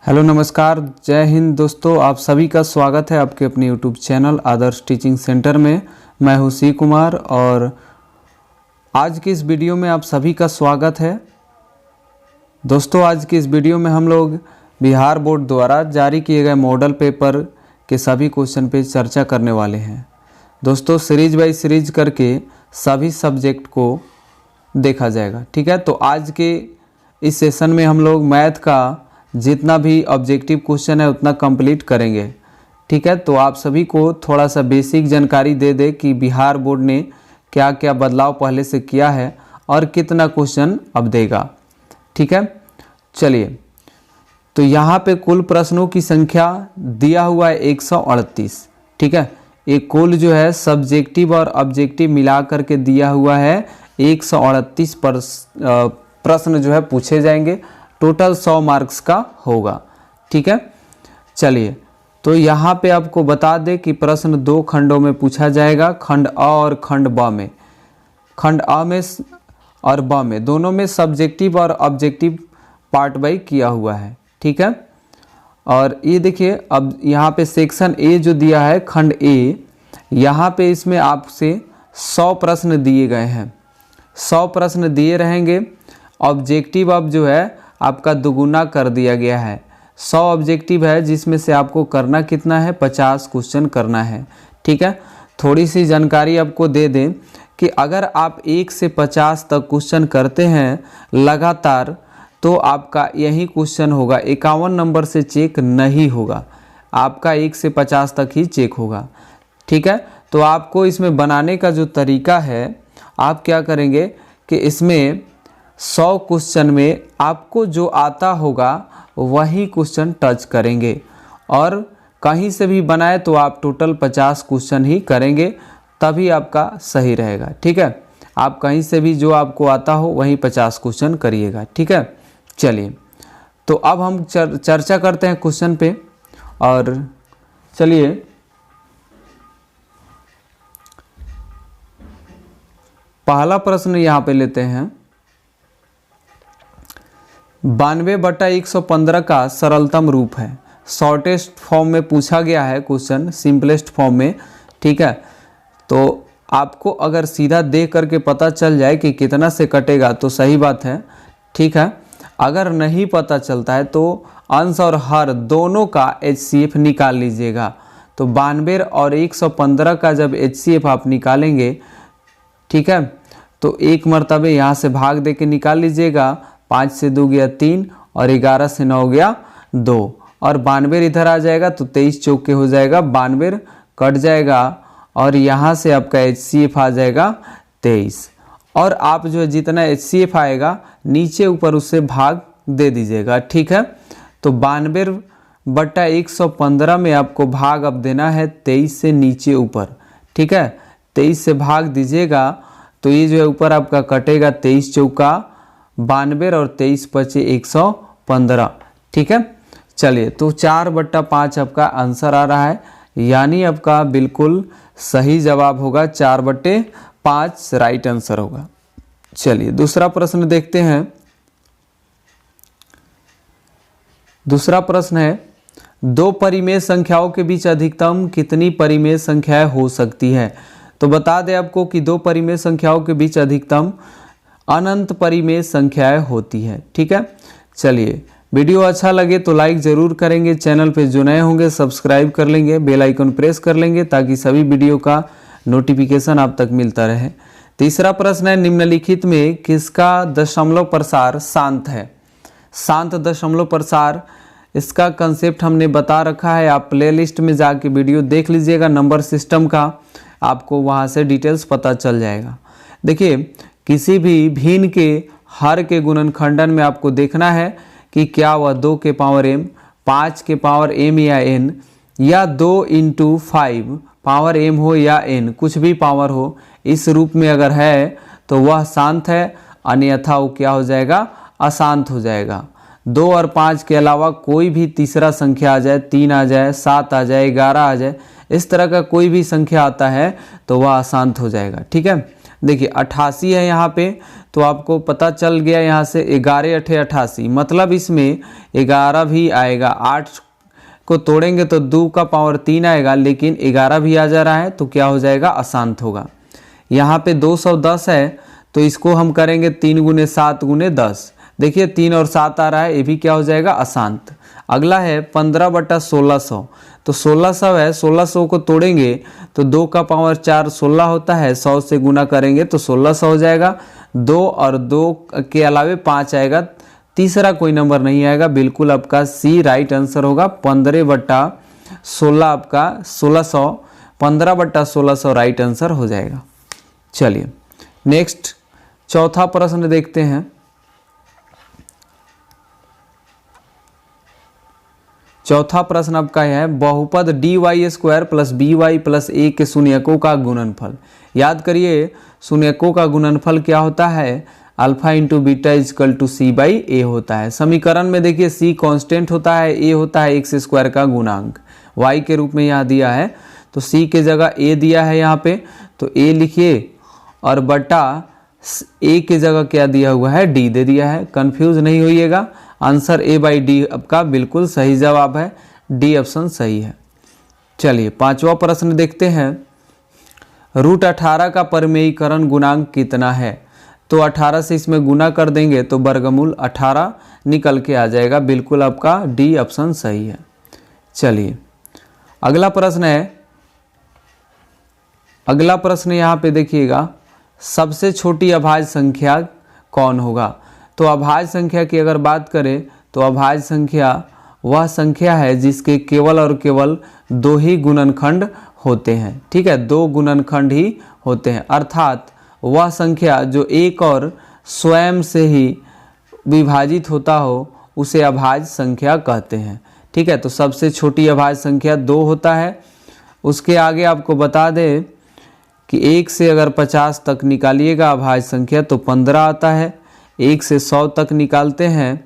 Hello नमस्कार, जय हिंद दोस्तों। आप सभी का स्वागत है आपके अपने यूट्यूब चैनल आदर्श टीचिंग सेंटर में। मैं हूं सी कुमार और आज की इस वीडियो में आप सभी का स्वागत है। दोस्तों, आज की इस वीडियो में हम लोग बिहार बोर्ड द्वारा जारी किए गए मॉडल पेपर के सभी क्वेश्चन पे चर्चा करने वाले हैं। दोस्तों, सीरीज बाई सीरीज करके सभी सब्जेक्ट को देखा जाएगा, ठीक है। तो आज के इस सेशन में हम लोग मैथ का जितना भी ऑब्जेक्टिव क्वेश्चन है उतना कंप्लीट करेंगे, ठीक है। तो आप सभी को थोड़ा सा बेसिक जानकारी दे दे कि बिहार बोर्ड ने क्या क्या बदलाव पहले से किया है और कितना क्वेश्चन अब देगा, ठीक है। चलिए, तो यहाँ पे कुल प्रश्नों की संख्या दिया हुआ है 138, ठीक है। एक कुल जो है सब्जेक्टिव और ऑब्जेक्टिव मिला करके दिया हुआ है 138 प्रश्न जो है पूछे जाएंगे। टोटल 100 मार्क्स का होगा, ठीक है। चलिए, तो यहाँ पे आपको बता दें कि प्रश्न दो खंडों में पूछा जाएगा, खंड अ और खंड ब में। खंड अ में और ब में दोनों में सब्जेक्टिव और ऑब्जेक्टिव पार्ट बाई किया हुआ है, ठीक है। और ये देखिए, अब यहाँ पे सेक्शन ए जो दिया है खंड ए, यहाँ पे इसमें आपसे 100 प्रश्न दिए गए हैं। 100 प्रश्न दिए रहेंगे। ऑब्जेक्टिव अब जो है आपका दुगुना कर दिया गया है। 100 ऑब्जेक्टिव है जिसमें से आपको करना कितना है, 50 क्वेश्चन करना है, ठीक है। थोड़ी सी जानकारी आपको दे दें कि अगर आप 1 से 50 तक क्वेश्चन करते हैं लगातार तो आपका यही क्वेश्चन होगा, 51 नंबर से चेक नहीं होगा, आपका 1 से 50 तक ही चेक होगा, ठीक है। तो आपको इसमें बनाने का जो तरीका है, आप क्या करेंगे कि इसमें 100 क्वेश्चन में आपको जो आता होगा वही क्वेश्चन टच करेंगे और कहीं से भी बनाए तो आप टोटल 50 क्वेश्चन ही करेंगे, तभी आपका सही रहेगा, ठीक है। आप कहीं से भी जो आपको आता हो वही 50 क्वेश्चन करिएगा, ठीक है। चलिए, तो अब हम चर्चा करते हैं क्वेश्चन पे। और चलिए, पहला प्रश्न यहाँ पे लेते हैं। 92/115 का सरलतम रूप है। शॉर्टेस्ट फॉर्म में पूछा गया है क्वेश्चन, सिंपलेस्ट फॉर्म में, ठीक है। तो आपको अगर सीधा देख करके पता चल जाए कि कितना से कटेगा तो सही बात है, ठीक है। अगर नहीं पता चलता है तो अंश और हर दोनों का HCF निकाल लीजिएगा। तो 92 और 115 का जब HCF आप निकालेंगे, ठीक है, तो एक मरतबे यहाँ से भाग दे के निकाल लीजिएगा। 5 से 2 गया 3 और 11 से 9 गया 2 और 92 इधर आ जाएगा तो 23 चौके हो जाएगा, 92 कट जाएगा और यहाँ से आपका HCF आ जाएगा 23। और आप जो है जितना HCF आएगा नीचे ऊपर उससे भाग दे दीजिएगा, ठीक है। तो 92/115 में आपको भाग अब देना है 23 से नीचे ऊपर, ठीक है। 23 से भाग दीजिएगा तो ये जो है ऊपर आपका कटेगा 23 चौका 92 और 23 बचे 115, ठीक है। चलिए, तो 4/5 आपका आंसर आ रहा है, यानी आपका बिल्कुल सही जवाब होगा 4/5 राइट आंसर होगा। चलिए, दूसरा प्रश्न देखते हैं। दूसरा प्रश्न है, दो परिमेय संख्याओं के बीच अधिकतम कितनी परिमेय संख्याएं हो सकती है। तो बता दें आपको कि दो परिमेय संख्याओं के बीच अधिकतम अनंत परिमेय संख्याएं होती है, ठीक है। चलिए, वीडियो अच्छा लगे तो लाइक ज़रूर करेंगे, चैनल पे जो नए होंगे सब्सक्राइब कर लेंगे, बेल आइकन प्रेस कर लेंगे ताकि सभी वीडियो का नोटिफिकेशन आप तक मिलता रहे। तीसरा प्रश्न है, निम्नलिखित में किसका दशमलव प्रसार शांत है। शांत दशमलव प्रसार, इसका कंसेप्ट हमने बता रखा है, आप प्लेलिस्ट में जाके वीडियो देख लीजिएगा नंबर सिस्टम का, आपको वहाँ से डिटेल्स पता चल जाएगा। देखिए, किसी भी भिन्न के हर के गुणनखंडन में आपको देखना है कि क्या वह 2 के पावर m, 5 के पावर m या n, या 2 × 5 पावर m हो या n, कुछ भी पावर हो, इस रूप में अगर है तो वह शांत है, अन्यथा वो क्या हो जाएगा, अशांत हो जाएगा। 2 और 5 के अलावा कोई भी तीसरा संख्या आ जाए, 3 आ जाए, 7 आ जाए, 11 आ जाए, इस तरह का कोई भी संख्या आता है तो वह अशांत हो जाएगा, ठीक है। देखिए 88 है यहाँ पे, तो आपको पता चल गया यहाँ से 11 अठे 88, मतलब इसमें 11 भी आएगा। 8 को तोड़ेंगे तो 2 का पावर 3 आएगा, लेकिन 11 भी आ जा रहा है तो क्या हो जाएगा, अशांत होगा। यहाँ पे 210 है तो इसको हम करेंगे 3 गुने 7 गुने 10, देखिए 3 और 7 आ रहा है, ये भी क्या हो जाएगा, अशांत। अगला है 15/1600, तो 1600 है, 1600 को तोड़ेंगे तो 2 का पावर 4 16 होता है, 100 से गुना करेंगे तो 1600 हो जाएगा। 2 और 2 के अलावे 5 आएगा, तीसरा कोई नंबर नहीं आएगा, बिल्कुल आपका सी राइट आंसर होगा। 15/16 आपका 1600, 15/1600 राइट आंसर हो जाएगा। चलिए नेक्स्ट चौथा प्रश्न देखते हैं। चौथा प्रश्न आपका है बहुपद dy² plus by plus a के शून्यकों का गुणनफल। याद करिए शून्यकों का गुणनफल क्या होता है, alpha into beta equal to c/a होता है। समीकरण में देखिए c कांस्टेंट होता है, a होता है x² का गुणांक, y के रूप में यहाँ दिया है, तो c के जगह a दिया है यहाँ पे, तो a लिखिए और बटा a के जगह क्या दिया हुआ है, d दे दिया है। कंफ्यूज नहीं होइएगा, आंसर a/d आपका बिल्कुल सही जवाब है, डी ऑप्शन सही है। चलिए पांचवा प्रश्न देखते हैं। √18 का परिमेयीकरण गुणांक कितना है, तो 18 से इसमें गुना कर देंगे तो वर्गमूल 18 निकल के आ जाएगा, बिल्कुल आपका डी ऑप्शन सही है। चलिए अगला प्रश्न है, अगला प्रश्न यहाँ पे देखिएगा, सबसे छोटी अभाज्य संख्या कौन होगा। तो अभाज्य संख्या की अगर बात करें तो अभाज्य संख्या वह संख्या है जिसके केवल और केवल 2 ही गुणनखंड होते हैं, ठीक है, 2 गुणनखंड ही होते हैं, अर्थात वह संख्या जो एक और स्वयं से ही विभाजित होता हो उसे अभाज्य संख्या कहते हैं, ठीक है। तो सबसे छोटी अभाज्य संख्या 2 होता है। उसके आगे आपको बता दें कि 1 से अगर 50 तक निकालिएगा अभाज्य संख्या तो 15 आता है। 1 से 100 तक निकालते हैं,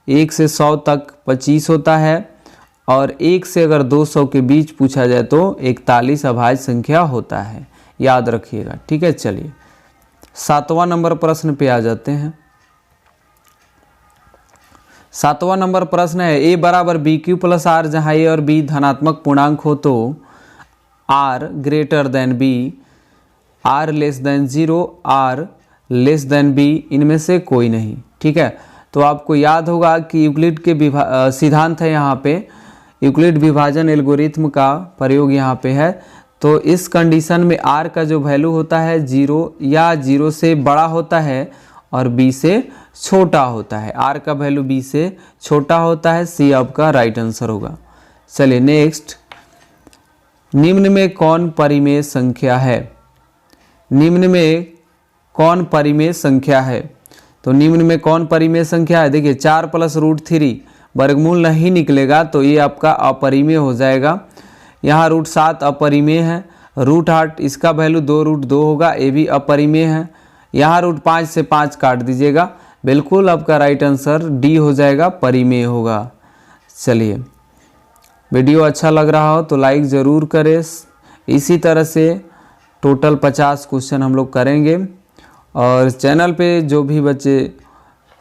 1 से 100 तक 25 होता है, और 1 से अगर 200 के बीच पूछा जाए तो 41 अभाज्य संख्या होता है, याद रखिएगा, ठीक है। चलिए 7वां नंबर प्रश्न पे आ जाते हैं। 7वां नंबर प्रश्न है a बराबर BQ प्लस R, जहाँ a और b धनात्मक पूर्णांक हो तो R greater than b, R less than 0, R less than b, इनमें से कोई नहीं, ठीक है। तो आपको याद होगा कि यूक्लिड के सिद्धांत है, यहाँ पे यूक्लिड विभाजन एल्गोरिथम का प्रयोग यहाँ पे है। तो इस कंडीशन में r का जो वैल्यू होता है 0 या 0 से बड़ा होता है और b से छोटा होता है, r का वैल्यू b से छोटा होता है, c आपका राइट आंसर होगा। चलिए नेक्स्ट, निम्न में कौन परिमेय संख्या है, निम्न में कौन परिमेय संख्या है। तो निम्न में कौन परिमेय संख्या है, देखिए 4 + √3 वर्गमूल नहीं निकलेगा तो ये आपका अपरिमेय हो जाएगा। यहाँ √7 अपरिमेय है, √8 इसका वैल्यू 2√2 होगा, ये भी अपरिमेय है। यहाँ √5 से 5 काट दीजिएगा, बिल्कुल आपका राइट आंसर डी हो जाएगा, परिमेय होगा। चलिए वीडियो अच्छा लग रहा हो तो लाइक ज़रूर करें। इसी तरह से टोटल 50 क्वेश्चन हम लोग करेंगे, और चैनल पे जो भी बच्चे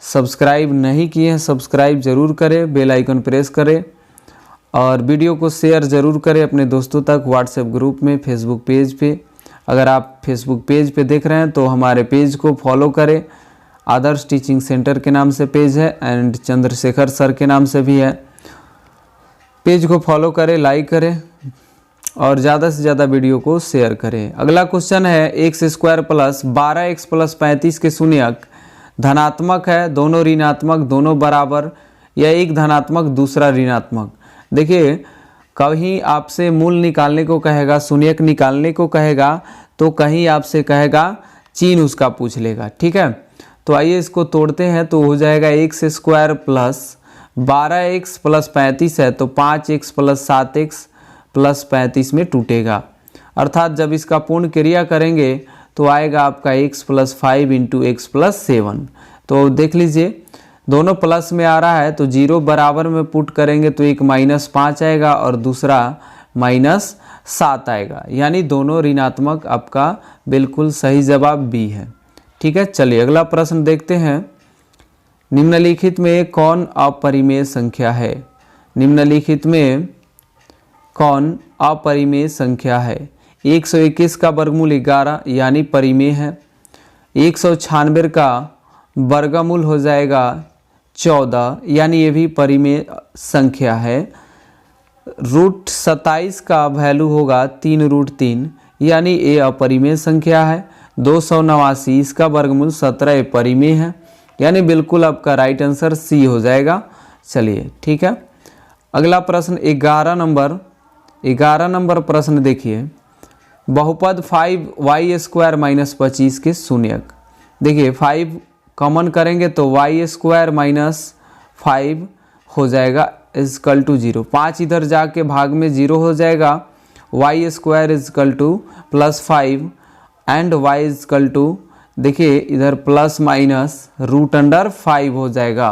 सब्सक्राइब नहीं किए हैं सब्सक्राइब ज़रूर करें, बेल आइकन प्रेस करें, और वीडियो को शेयर ज़रूर करें अपने दोस्तों तक, व्हाट्सएप ग्रुप में, फेसबुक पेज पे। अगर आप फेसबुक पेज पे देख रहे हैं तो हमारे पेज को फॉलो करें, आदर्श टीचिंग सेंटर के नाम से पेज है, एंड चंद्रशेखर सर के नाम से भी है। पेज को फॉलो करें, लाइक करें और ज़्यादा से ज़्यादा वीडियो को शेयर करें। अगला क्वेश्चन है x² प्लस 12x प्लस 35 के शून्यक धनात्मक है, दोनों ऋणात्मक, दोनों बराबर, या एक धनात्मक दूसरा ऋणात्मक। देखिए कहीं आपसे मूल निकालने को कहेगा, शून्यक निकालने को कहेगा, तो कहीं आपसे कहेगा चिन्ह उसका पूछ लेगा, ठीक है। तो आइए इसको तोड़ते हैं, तो हो जाएगा x² प्लस 12x प्लस 35 है तो 5x प्लस 7x प्लस 35 में टूटेगा, अर्थात जब इसका पूर्ण क्रिया करेंगे तो आएगा आपका x plus 5 into x plus 7। तो देख लीजिए दोनों प्लस में आ रहा है तो 0 बराबर में पुट करेंगे तो एक -5 आएगा और दूसरा -7 आएगा, यानी दोनों ऋणात्मक। आपका बिल्कुल सही जवाब बी है, ठीक है, चलिए अगला प्रश्न देखते हैं। निम्नलिखित में कौन अपरिमेय संख्या है? निम्नलिखित में कौन अपरिमेय संख्या है? 121 का वर्गमूल 11 यानी परिमेय है। 196 का वर्गमूल हो जाएगा 14 यानी ये भी परिमेय संख्या है। रूट 27 का वैल्यू होगा 3√3 यानी ये अपरिमेय संख्या है। 289 इसका वर्गमूल 17 परिमेय है, यानी बिल्कुल आपका राइट आंसर सी हो जाएगा। चलिए ठीक है, अगला प्रश्न 11 नंबर प्रश्न देखिए। बहुपद 5y² - 25 के शून्यक। देखिए 5 कॉमन करेंगे तो y² - 5 हो जाएगा इजकल टू 0। 5 इधर जाके भाग में 0 हो जाएगा। y² equal to +5 and y equal to, देखिए इधर प्लस माइनस √5 हो जाएगा।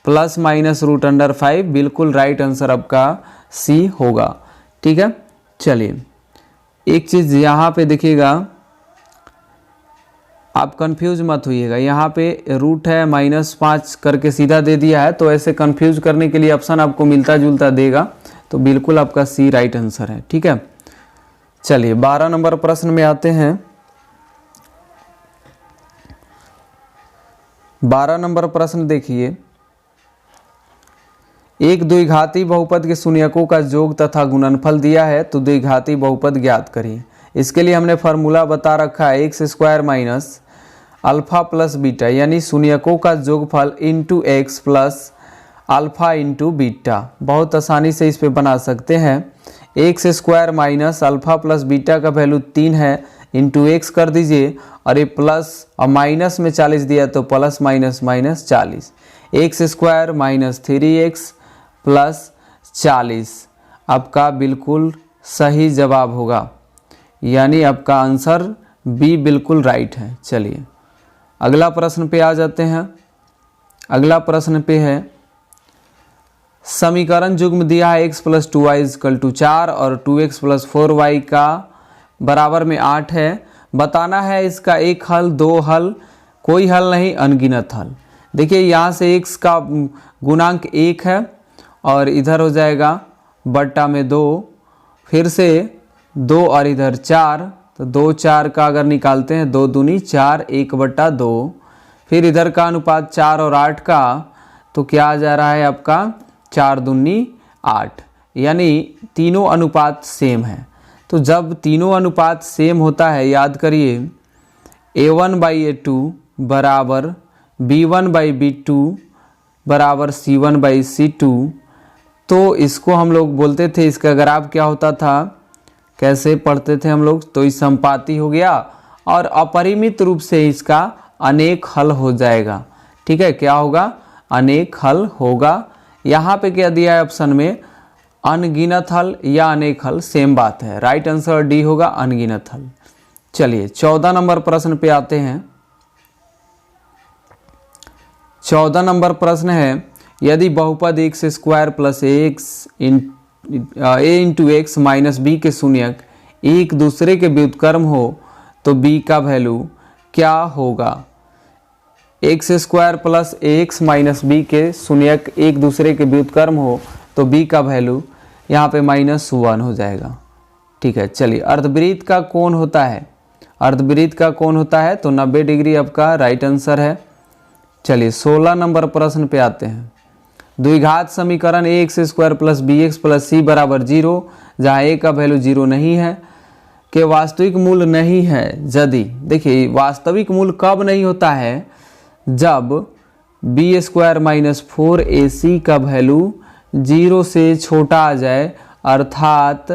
प्लस माइनस √5 बिल्कुल राइट आंसर आपका सी होगा। ठीक है, चलिए एक चीज़ यहाँ पे देखिएगा, आप कंफ्यूज मत होइएगा। यहाँ पे रूट है -5 करके सीधा दे दिया है, तो ऐसे कंफ्यूज करने के लिए ऑप्शन आपको मिलता जुलता देगा, तो बिल्कुल आपका सी राइट आंसर है। ठीक है, चलिए 12 नंबर प्रश्न में आते हैं। 12 नंबर प्रश्न देखिए। एक द्विघाती बहुपद के शून्यकों का योग तथा गुणनफल दिया है, तो द्विघाती बहुपद ज्ञात करिए। इसके लिए हमने फार्मूला बता रखा है x² - अल्फा प्लस बीटा, यानी शून्यकों का योगफल into x plus alpha into beta. बहुत आसानी से इस पे बना सकते हैं। x² - अल्फा प्लस बीटा का वैल्यू 3 है, इंटू एक्स कर दीजिए और ये प्लस और माइनस में 40 दिया तो plus minus minus 40। x² - 3x plus 40 आपका बिल्कुल सही जवाब होगा, यानी आपका आंसर बी बिल्कुल राइट है। चलिए अगला प्रश्न पे आ जाते हैं। अगला प्रश्न पे है, समीकरण युग्म दिया है x + 2y = 4 और 2x + 4y का बराबर में 8 है। बताना है इसका एक हल, दो हल, कोई हल नहीं, अनगिनत हल। देखिए यहाँ से x का गुणांक 1 है और इधर हो जाएगा बट्टा में 2, फिर से 2 और इधर 4, तो 2 4 का अगर निकालते हैं 2 दूनी 4, 1/2। फिर इधर का अनुपात 4 और 8 का, तो क्या आ जा रहा है आपका 4 दूनी 8, यानी तीनों अनुपात सेम है। तो जब तीनों अनुपात सेम होता है, याद करिए a1/a2 बराबर b1/b2 बराबर c1/c2, तो इसको हम लोग बोलते थे, इसका ग्राफ क्या होता था, कैसे पढ़ते थे हम लोग, तो इस संपाती हो गया और अपरिमित रूप से इसका अनेक हल हो जाएगा। ठीक है, क्या होगा, अनेक हल होगा। यहाँ पे क्या दिया है ऑप्शन में, अनगिनत हल या अनेक हल, सेम बात है। राइट आंसर डी होगा, अनगिनत हल। चलिए 14 नंबर प्रश्न पे आते हैं। 14 नंबर प्रश्न है, यदि बहुपद x² + a into x minus b के शून्यक एक दूसरे के व्युत्क्रम हो तो b का वैल्यू क्या होगा? x² + ax माइनस बी के शून्यक एक दूसरे के व्युत्क्रम हो तो b का वैल्यू यहाँ पे -1 हो जाएगा। ठीक है, चलिए अर्धवृत्त का कोण होता है, अर्धवृत्त का कोण होता है तो 90 डिग्री आपका राइट आंसर है। चलिए 16 नंबर प्रश्न पे आते हैं। द्विघात समीकरण ax² + bx + c बराबर 0, जहाँ a का वैल्यू 0 नहीं है, के वास्तविक मूल नहीं है यदि, देखिए वास्तविक मूल कब नहीं होता है, जब b² - 4ac का वैल्यू 0 से छोटा आ जाए, अर्थात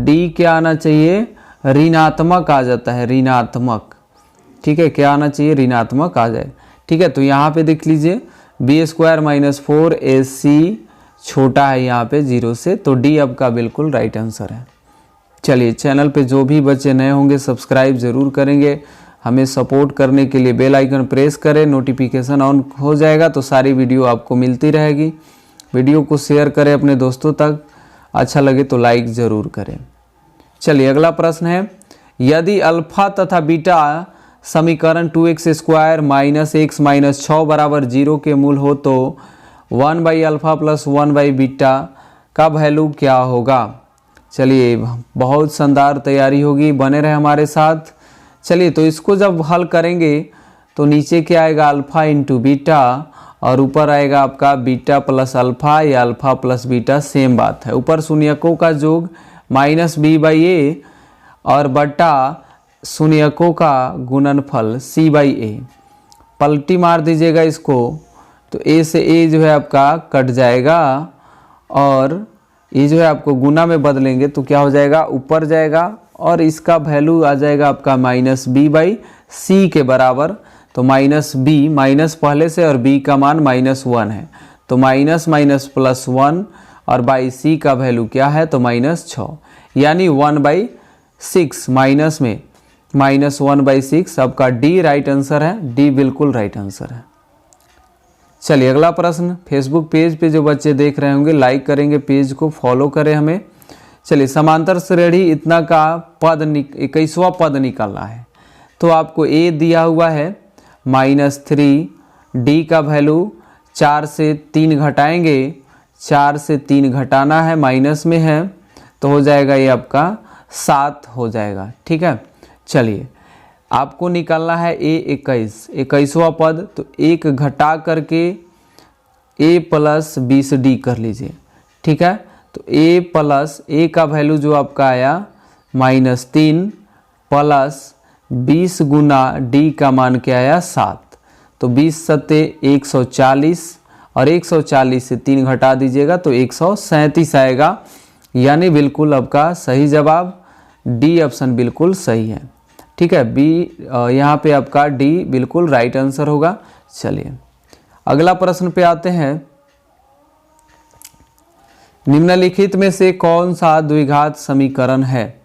d क्या आना चाहिए, ऋणात्मक आ जाता है, ऋणात्मक। ठीक है, क्या आना चाहिए, ऋणात्मक आ जाए। ठीक है, तो यहाँ पे देख लीजिए b² - 4ac छोटा है यहाँ पे 0 से, तो डी आपका बिल्कुल राइट आंसर है। चलिए चैनल पे जो भी बच्चे नए होंगे सब्सक्राइब ज़रूर करेंगे, हमें सपोर्ट करने के लिए बेल आइकन प्रेस करें, नोटिफिकेशन ऑन हो जाएगा तो सारी वीडियो आपको मिलती रहेगी। वीडियो को शेयर करें अपने दोस्तों तक, अच्छा लगे तो लाइक ज़रूर करें। चलिए अगला प्रश्न है, यदि अल्फा तथा बीटा समीकरण 2x² माइनस एक्स माइनस 6 बराबर 0 के मूल हो तो 1/α प्लस 1/बीटा का वैल्यू क्या होगा। चलिए बहुत शानदार तैयारी होगी, बने रहे हमारे साथ। चलिए तो इसको जब हल करेंगे तो नीचे क्या आएगा, अल्फ़ा इंटू बीटा, और ऊपर आएगा आपका बीटा प्लस अल्फ़ा या अल्फ़ा प्लस बीटा, सेम बात है। ऊपर शून्यकों का योग -b/a और बटा शून्यकों का गुणनफल c/a। पलटी मार दीजिएगा इसको तो a से a जो है आपका कट जाएगा, और ये जो है आपको गुना में बदलेंगे तो क्या हो जाएगा, ऊपर जाएगा, और इसका वैल्यू आ जाएगा आपका -b/c के बराबर। तो -b माइनस पहले से और b का मान -1 है, तो माइनस माइनस प्लस 1 और बाई c का वैल्यू क्या है, तो -6, यानी 1/6 माइनस में -1/6। आपका डी राइट आंसर है, डी बिल्कुल राइट आंसर है। चलिए अगला प्रश्न। फेसबुक पेज पे जो बच्चे देख रहे होंगे लाइक करेंगे, पेज को फॉलो करें हमें। चलिए समांतर श्रेणी इतना का पद 21वां पद निकालना है। तो आपको a दिया हुआ है -3, d का वैल्यू 4 से 3 घटाएंगे, 4 से 3 घटाना है, माइनस में है, तो हो जाएगा ये आपका 7 हो जाएगा। ठीक है, चलिए आपको निकालना है a 21वां पद, तो 1 घटा करके a प्लस 20d कर लीजिए। ठीक है, तो a प्लस a का वैल्यू जो आपका आया -3 प्लस 20 गुना d का मान क्या आया 7, तो 20 सत्ते 140, और 140 से 3 घटा दीजिएगा तो 137 आएगा, यानी बिल्कुल आपका सही जवाब डी ऑप्शन बिल्कुल सही है। ठीक है, बी यहाँ पे आपका डी बिल्कुल राइट आंसर होगा। चलिए अगला प्रश्न पे आते हैं। निम्नलिखित में से कौन सा द्विघात समीकरण है,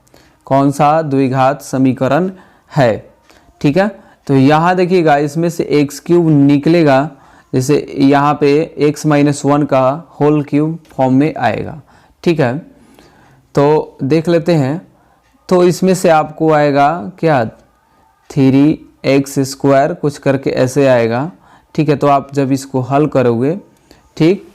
कौन सा द्विघात समीकरण है। ठीक है, तो यहाँ देखिएगा इसमें से x³ निकलेगा, जैसे यहाँ पे x-1 का होल क्यूब फॉर्म में आएगा। ठीक है, तो देख लेते हैं। तो इसमें से आपको आएगा क्या 3x² कुछ करके ऐसे आएगा। ठीक है, तो आप जब इसको हल करोगे, ठीक,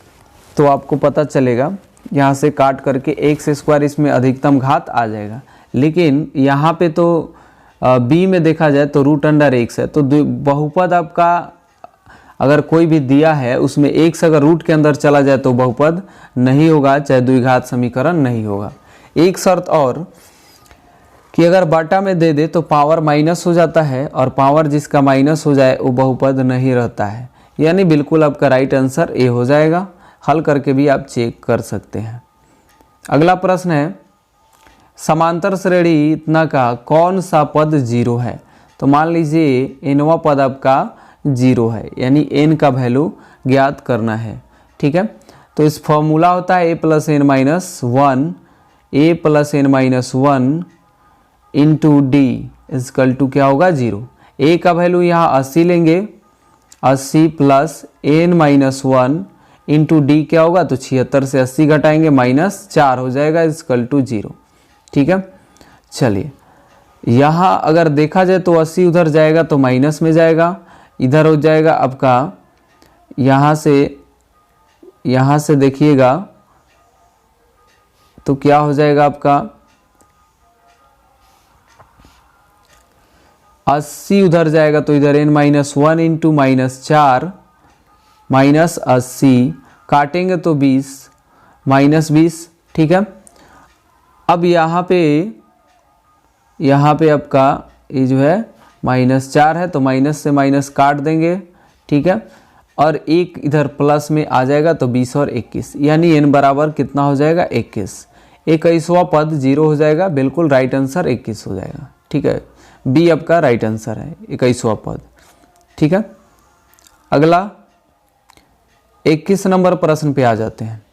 तो आपको पता चलेगा, यहाँ से काट करके x² इसमें अधिकतम घात आ जाएगा। लेकिन यहाँ पे तो b में देखा जाए तो √x है, तो बहुपद आपका अगर कोई भी दिया है उसमें x अगर रूट के अंदर चला जाए तो बहुपद नहीं होगा, चाहे द्विघात समीकरण नहीं होगा। एक शर्त और कि अगर बाटा में दे दे तो पावर माइनस हो जाता है, और पावर जिसका माइनस हो जाए वो बहुपद नहीं रहता है, यानी बिल्कुल आपका राइट आंसर ए हो जाएगा। हल करके भी आप चेक कर सकते हैं। अगला प्रश्न है, समांतर श्रेणी इतना का कौन सा पद 0 है। तो मान लीजिए nवां पद आपका 0 है, यानी n का वैल्यू ज्ञात करना है। ठीक है, तो इस फॉर्मूला होता है a plus n-1 into d equal to क्या होगा 0। a का वैल्यू यहाँ 80 लेंगे, 80 प्लस n-1 इंटू डी क्या होगा, तो 76 से 80 घटाएंगे, -4 हो जाएगा इजकल टू 0। ठीक है, चलिए यहाँ अगर देखा जाए तो 80 उधर जाएगा तो माइनस में जाएगा, इधर हो जाएगा आपका, यहाँ से देखिएगा तो क्या हो जाएगा आपका 80 उधर जाएगा तो इधर n-1 इंटू -4 -80 काटेंगे तो 20 -20। ठीक है, अब यहाँ पे आपका ये जो है -4 है तो माइनस से माइनस काट देंगे। ठीक है, और एक इधर प्लस में आ जाएगा तो 20 और 21, यानी n बराबर कितना हो जाएगा 21। 21वां पद 0 हो जाएगा, बिल्कुल राइट आंसर 21 हो जाएगा। ठीक है, बी आपका राइट आंसर है 21वां पद। ठीक है, अगला 21 नंबर प्रश्न पे आ जाते हैं।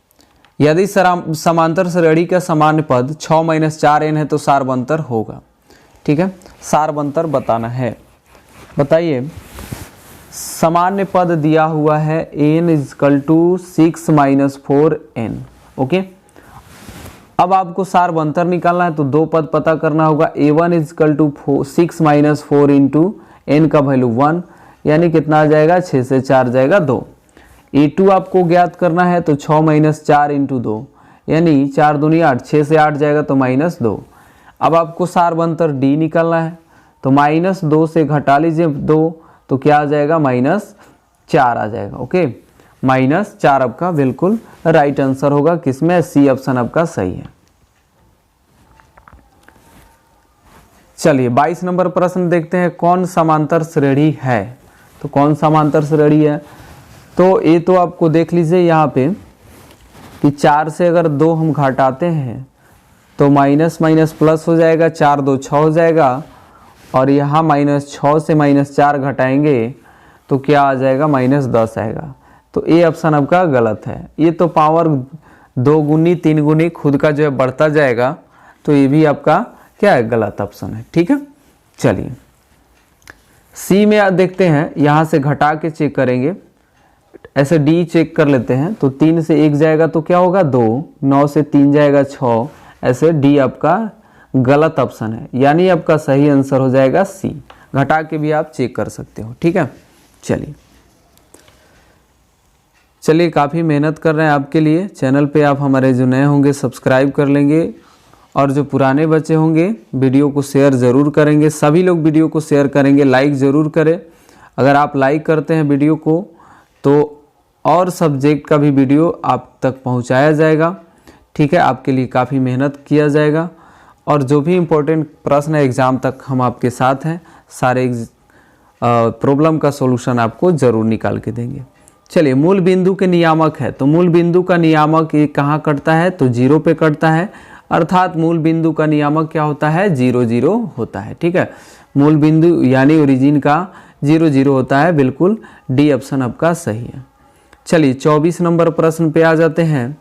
यदि समांतर श्रेणी का सामान्य पद 6 - 4n है तो सारबंतर होगा। ठीक है, सारबंतर बताना है। बताइए, सामान्य पद दिया हुआ है n = 6 - 4n। ओके, अब आपको सारबंतर निकालना है तो दो पद पता करना होगा। a1 = 6 - 4 इंटू n का वैल्यू 1, यानी कितना आ जाएगा 6 से 4 जाएगा 2। E2 आपको ज्ञात करना है तो 6 - 4 × 2 यानी 4 दूनी 8, 6 से 8 जाएगा तो -2। अब आपको सार बनतर D निकालना है तो -2 से घटा लीजिए 2 तो क्या आ जाएगा -4 आ जाएगा। ओके, -4 आपका बिल्कुल राइट आंसर होगा। किसमें? सी ऑप्शन आपका सही है। चलिए 22 नंबर प्रश्न देखते हैं, कौन समांतर श्रेणी है? तो कौन समांतर श्रेणी है? तो ये तो आपको देख लीजिए यहाँ पे कि 4 से अगर 2 हम घटाते हैं तो माइनस माइनस प्लस हो जाएगा, 4 2 6 हो जाएगा, और यहाँ -6 से -4 घटाएंगे तो क्या आ जाएगा -10 आएगा। तो ये ऑप्शन आपका गलत है। ये तो पावर 2 गुनी 3 गुनी खुद का जो है बढ़ता जाएगा, तो ये भी आपका क्या है? गलत ऑप्शन है। ठीक है, चलिए सी में आप देखते हैं, यहाँ से घटा के चेक करेंगे। ऐसे डी चेक कर लेते हैं तो 3 से 1 जाएगा तो क्या होगा 2, 9 से 3 जाएगा 6, ऐसे डी आपका गलत ऑप्शन है, यानी आपका सही आंसर हो जाएगा सी। घटा के भी आप चेक कर सकते हो। ठीक है, चलिए काफ़ी मेहनत कर रहे हैं आपके लिए। चैनल पे आप हमारे जो नए होंगे सब्सक्राइब कर लेंगे, और जो पुराने बच्चे होंगे वीडियो को शेयर ज़रूर करेंगे। सभी लोग वीडियो को शेयर करेंगे, लाइक ज़रूर करें। अगर आप लाइक करते हैं वीडियो को तो और सब्जेक्ट का भी वीडियो आप तक पहुंचाया जाएगा। ठीक है, आपके लिए काफ़ी मेहनत किया जाएगा, और जो भी इम्पोर्टेंट प्रश्न है एग्ज़ाम तक हम आपके साथ हैं। सारे प्रॉब्लम का सॉल्यूशन आपको ज़रूर निकाल के देंगे। चलिए मूल बिंदु के नियामक है, तो मूल बिंदु का नियामक ये कहाँ कटता है? तो 0 पे कटता है, अर्थात मूल बिंदु का नियामक क्या होता है? 0 0 होता है। ठीक है, मूल बिंदु यानी ओरिजिन का 0 0 होता है। बिल्कुल डी ऑप्शन आपका सही है। चलिए 24 नंबर प्रश्न पे आ जाते हैं।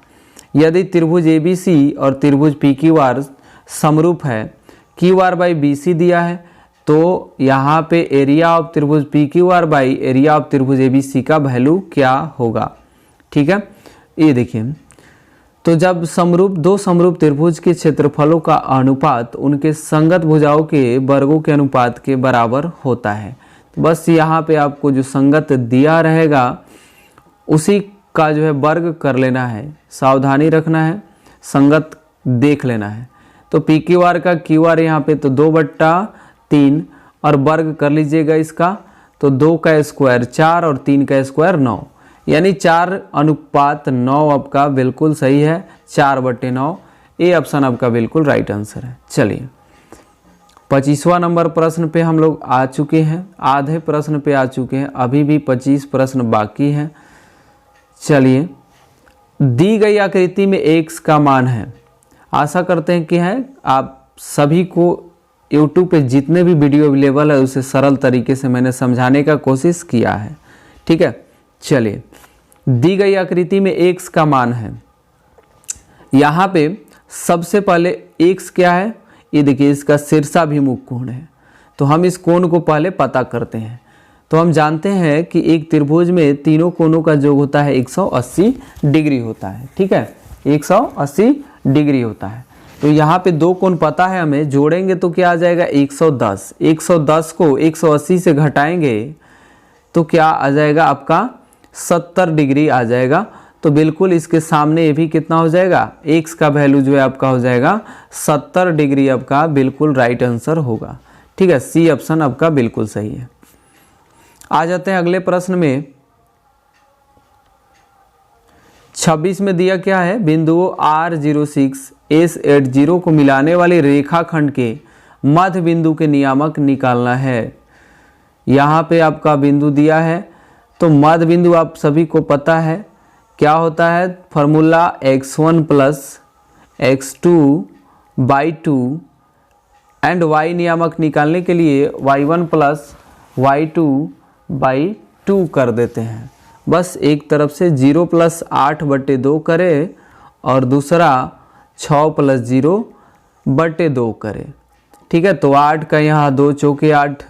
यदि त्रिभुज ABC और त्रिभुज PQR समरूप है, QR बाई BC दिया है, तो यहाँ पे एरिया ऑफ त्रिभुज PQR बाई एरिया ऑफ त्रिभुज ABC का वैल्यू क्या होगा? ठीक है, ये देखिए, तो जब दो समरूप त्रिभुज के क्षेत्रफलों का अनुपात उनके संगत भुजाओं के वर्गों के अनुपात के बराबर होता है, तो बस यहाँ पे आपको जो संगत दिया रहेगा उसी का जो है वर्ग कर लेना है। सावधानी रखना है, संगत देख लेना है। तो PQR का QR यहाँ पे तो 2/3 और वर्ग कर लीजिएगा इसका, तो 2 का स्क्वायर 4 और 3 का स्क्वायर 9, यानी 4:9 आपका बिल्कुल सही है। 4/9 ये ऑप्शन आपका बिल्कुल राइट आंसर है। चलिए 25वां नंबर प्रश्न पे हम लोग आ चुके हैं, आधे प्रश्न पे आ चुके हैं, अभी भी 25 प्रश्न बाकी हैं। चलिए दी गई आकृति में x का मान है, आशा करते हैं कि है आप सभी को YouTube पे जितने भी वीडियो अवेलेबल है उसे सरल तरीके से मैंने समझाने का कोशिश किया है। ठीक है, चलिए दी गई आकृति में x का मान है। यहाँ पे सबसे पहले x क्या है? ये देखिए, इसका शीर्षाभिमुख कोण है, तो हम इस कोण को पहले पता करते हैं। तो हम जानते हैं कि एक त्रिभुज में तीनों कोणों का योग होता है 180 डिग्री होता है। ठीक है, 180 डिग्री होता है। तो यहाँ पे दो कोण पता है हमें, जोड़ेंगे तो क्या आ जाएगा 110। 110 को 180 से घटाएंगे तो क्या आ जाएगा आपका 70 डिग्री आ जाएगा। तो बिल्कुल इसके सामने ये भी कितना हो जाएगा, x का वैल्यू जो है आपका हो जाएगा 70 डिग्री, आपका बिल्कुल राइट आंसर होगा। ठीक है, सी ऑप्शन आपका बिल्कुल सही है। आ जाते हैं अगले प्रश्न में। 26 में दिया क्या है? बिंदुओं R06 S80 को मिलाने वाले रेखाखंड के मध्य बिंदु के नियामक निकालना है। यहाँ पे आपका बिंदु दिया है, तो मध्य बिंदु आप सभी को पता है क्या होता है, formula x1 plus x2/2 and y नियामक निकालने के लिए y1 प्लस y2/2 कर देते हैं। बस एक तरफ से 0 + 8/2 करें और दूसरा 6 + 0/2 करें। ठीक है, तो 8 का यहाँ 2 चौके 8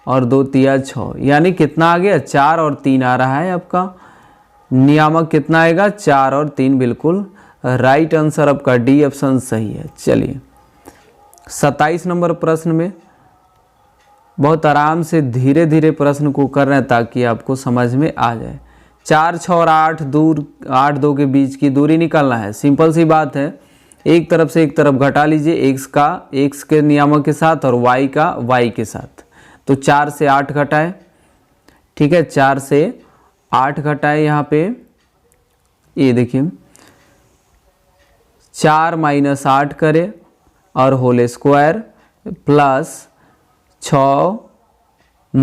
और 2 तिया 6, यानी कितना आ गया 4 और 3 आ रहा है। आपका नियामक कितना आएगा 4 और 3, बिल्कुल राइट आंसर आपका डी ऑप्शन सही है। चलिए 27 नंबर प्रश्न में बहुत आराम से धीरे धीरे प्रश्न को कर रहे हैं ताकि आपको समझ में आ जाए। 4, 6 और 8 दूर 8, 2 के बीच की दूरी निकालना है। सिंपल सी बात है, एक तरफ से एक तरफ घटा लीजिए, x का x के नियामक के साथ और y का y के साथ। तो 4 से 8 घटाए, ठीक है, 4 से 8 घटाए। यहाँ पे ये देखिए 4 - 8 करे और होल स्क्वायर प्लस 6 -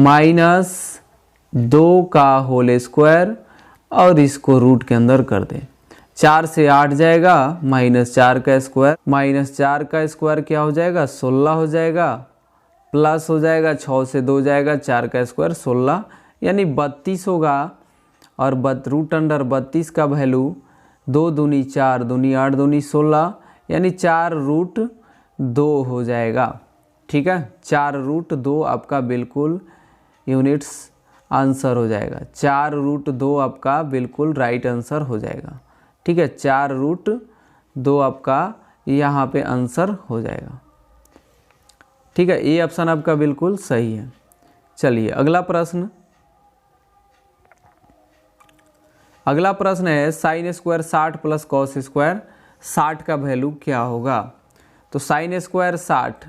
2 का होल स्क्वायर और इसको रूट के अंदर कर दें। 4 से 8 जाएगा, -4 का स्क्वायर, -4 का स्क्वायर क्या हो जाएगा 16 हो जाएगा, प्लस हो जाएगा 6 से 2 जाएगा, 4 का स्क्वायर 16 यानी 32 होगा। और √32 का वैल्यू 2 दूनी 4 दूनी 8 दूनी 16 यानी 4√2 हो जाएगा। ठीक है, 4√2 आपका बिल्कुल यूनिट्स आंसर हो जाएगा। 4√2 आपका बिल्कुल राइट आंसर हो जाएगा। ठीक है, 4√2 आपका यहाँ पे आंसर हो जाएगा। ठीक है, ये ऑप्शन आपका बिल्कुल सही है। चलिए अगला प्रश्न है sin square 60 plus cos square 60 का वैल्यू क्या होगा। तो sin स्क्वायर 60,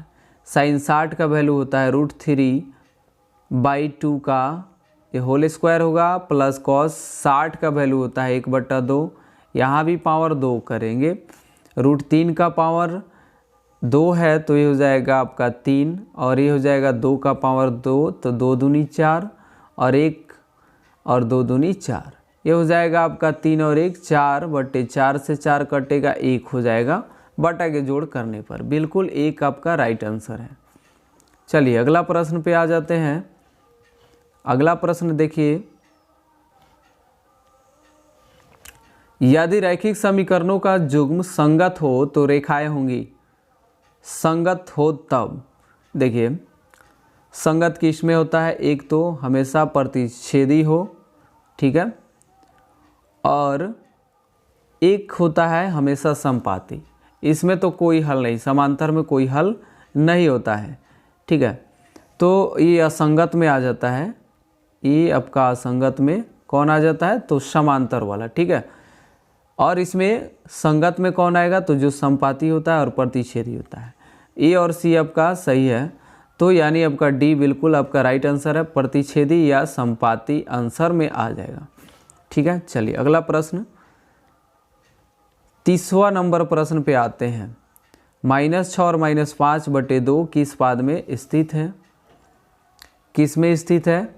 sin 60 का वैल्यू होता है √3/2 का ये होल स्क्वायर होगा, प्लस कॉस 60 का वैल्यू होता है 1/2। यहाँ भी पावर 2 करेंगे, √3 का पावर 2 है तो ये हो जाएगा आपका 3 और ये हो जाएगा 2 का पावर 2 तो 2 दूनी 4 और 1 और 2 दूनी 4, ये हो जाएगा आपका 3 और 1 4/4 से 4 कटेगा 1 हो जाएगा बटा के जोड़ करने पर। बिल्कुल 1 आपका राइट आंसर है। चलिए अगला प्रश्न पे आ जाते हैं। अगला प्रश्न देखिए, यदि रैखिक समीकरणों का युग्म संगत हो तो रेखाएं होंगी। संगत हो तब देखिए, संगत किस में होता है, एक तो हमेशा प्रतिच्छेदी हो, ठीक है, और एक होता है हमेशा समपाती। इसमें तो कोई हल नहीं, समांतर में कोई हल नहीं होता है। ठीक है, तो ये असंगत में आ जाता है, ये आपका असंगत में कौन आ जाता है तो समांतर वाला। ठीक है, और इसमें संगत में कौन आएगा तो जो समपाती होता है और प्रतिच्छेदी होता है। ए और सी आपका सही है, तो यानी आपका डी बिल्कुल आपका राइट आंसर है, प्रतिच्छेदी या समपाती आंसर में आ जाएगा। ठीक है, चलिए अगला प्रश्न 30वां नंबर प्रश्न पे आते हैं। -6 और -5/2 किस पाद में स्थित है। किस में स्थित है,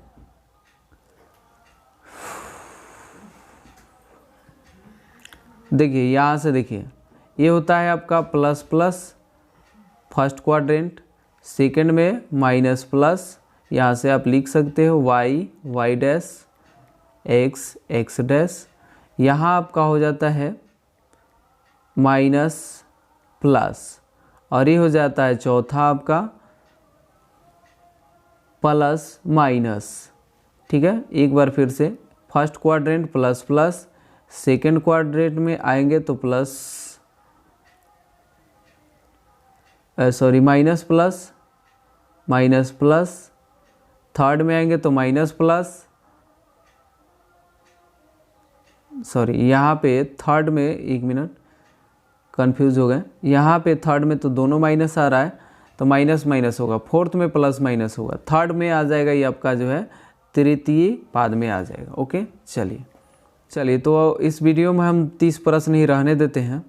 देखिए यहाँ से देखिए, ये होता है आपका plus plus first quadrant, second में माइनस प्लस, यहाँ से आप लिख सकते हो y डैश x डैश, यहाँ आपका हो जाता है माइनस प्लस और ये हो जाता है चौथा आपका प्लस माइनस। ठीक है, एक बार फिर से first quadrant plus plus, second quadrant में आएंगे तो minus plus minus plus, third में आएंगे तो माइनस प्लस, यहाँ पे थर्ड में एक मिनट कंफ्यूज हो गए, यहाँ पे थर्ड में तो दोनों माइनस आ रहा है तो माइनस माइनस होगा, फोर्थ में प्लस माइनस होगा, थर्ड में आ जाएगा ये आपका जो है तृतीय पाद में आ जाएगा। ओके, चलिए तो इस वीडियो में हम 30 प्रश्न ही रहने देते हैं।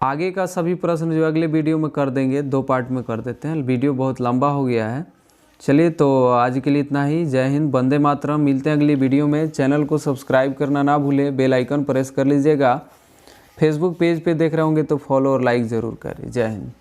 आगे का सभी प्रश्न जो अगले वीडियो में कर देंगे, 2 पार्ट में कर देते हैं, वीडियो बहुत लंबा हो गया है। चलिए तो आज के लिए इतना ही। जय हिंद, वंदे मातरम। मिलते हैं अगली वीडियो में। चैनल को सब्सक्राइब करना ना भूलें, बेल आइकन प्रेस कर लीजिएगा। फेसबुक पेज पे देख रहे होंगे तो फॉलो और लाइक ज़रूर करें। जय हिंद।